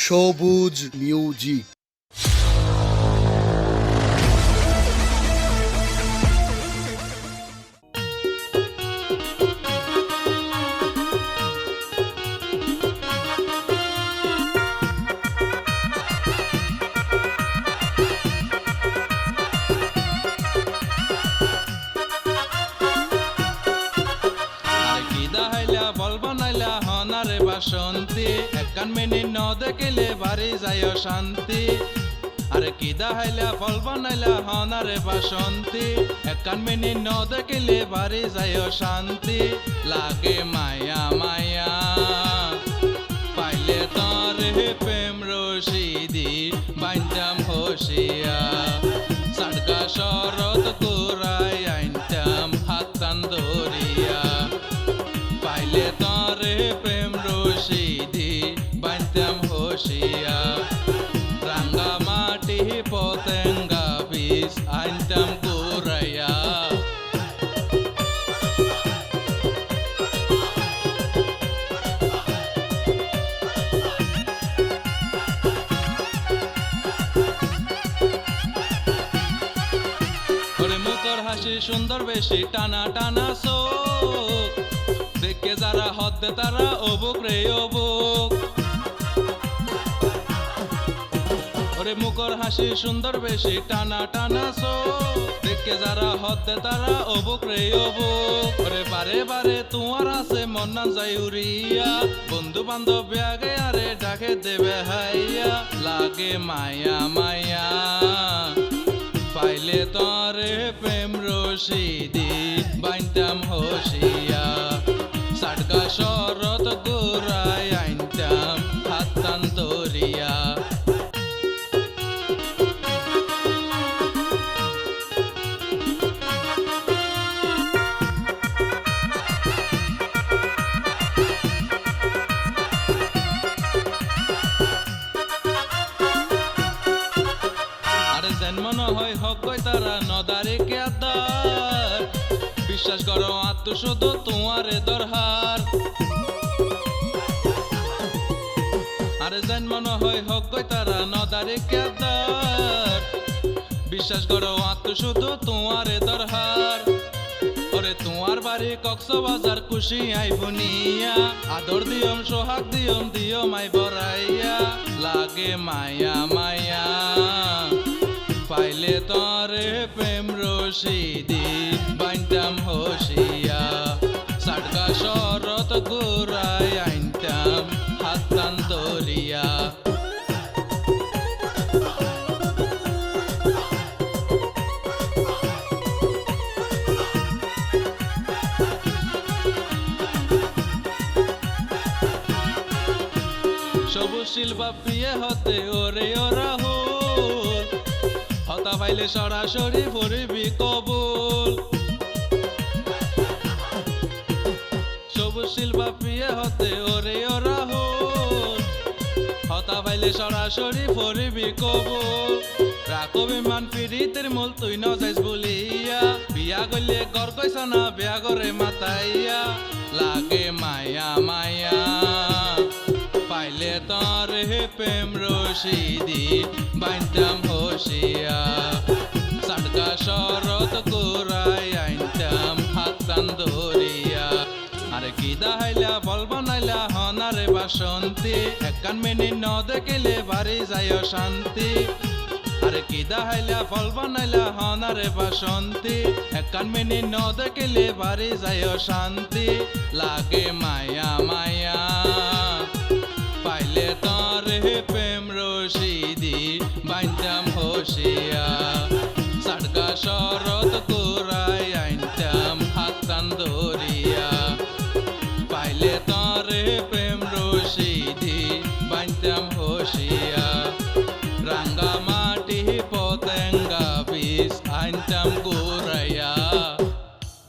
সবুজ মিউজিক। বাসন্তী একখান মিনিট ন দেখিলে বাড়ি যায় শান্তি। আরে কি দাহাইলা ফল বানাইলা হনারে বাসন্তী একখান মিনিট ন দেখিলে বাড়ি যায় শান্তি। লাগে মায়া মায়া পাইলে তরে প্রেম রশিদি বাইন্দাম হসিয়া সাড়কা শরৎ গোড়াই আইনতাম হাত টান ধরিয়া। পাইলে তরে প্রেম রশিদি বাইন্দাম হসিয়া রাঙ্গা মাটি পতেঙ্গা বিষ আইনতাম গোড়াইয়া। মুখর হাসি সুন্দর বেশি টানা টানা চোখ দেখে যারা হদ্দে তারা অবুক রে অবুক। ওরে মুখর হাসি সুন্দর বেশি টানা টানা চোখ দেখে যারা হদ্দে তারা অবুক রে অবুক। ওরে বারে বারে তোমার আছে মন না যাই উড়িয়া বন্ধু বান্ধব ব্যাগে আরে ডাকে দেবে হাইয়া। লাগে মায়া মায়া পাইলে তরে প্রেম রশিদি বাইন্দাম হসিয়া সাড়কা শরৎ গোড়াই আইনতাম হাত টান ধরিয়া। মনে হয় হক তারা নদারে কেদার বিশ্বাস করো আত্মশুদ্ধ তোমারে দরহার। আরে যেন মনে হয় হক তারা নদারে কেদার বিশ্বাস করো আত্মশুদ্ধ তোমারে দরহার। ওরে তোমার বাড়ি কক্সবাজার খুশি আইবুনিয়া আদর দিয়ম সোহাগ দিয়ম দিও মাই বরাইয়া। লাগে মায়া মায়া পাইলে তরে প্রেম রশিদি বাইন্দাম হসিয়া সাড়কা শরৎ গোড়াই আইনতাম হাত টান ধরিয়া। সবুজ শিল্পা প্রিয় হতে ওরে ওরা হতা পাইলে সরাসরি পড়বি কবুল। সবুজ শিল্পা প্রিয় হতে ওরে ওরা হতা পাইলে সরাসরি পড়বি কবুল। রাখবি মান পিড়িতের মূল তুই ন যাইস বলিয়া বিয়া গলে গর কইস না বিয়া করে মাতাইয়া। লাগে মায়া মায়া পাইলে তরে প্রেম রশিদি বাইন্দাম হসিয়া সাড়কা শরৎ গোড়াই আইনতাম হাত টান ধরিয়া। আরে কি দাহাইলা বল বানাইলা হনারে বাসন্তী একখান মিনিট ন দেখিলে বাড়ি যায় শান্তি। আরে কি দাহাইলা ফল বানাইলা হনারে বাসন্তী একখান মিনিট ন দেখিলে বাড়ি যায় শান্তি। লাগে মায়া মায়া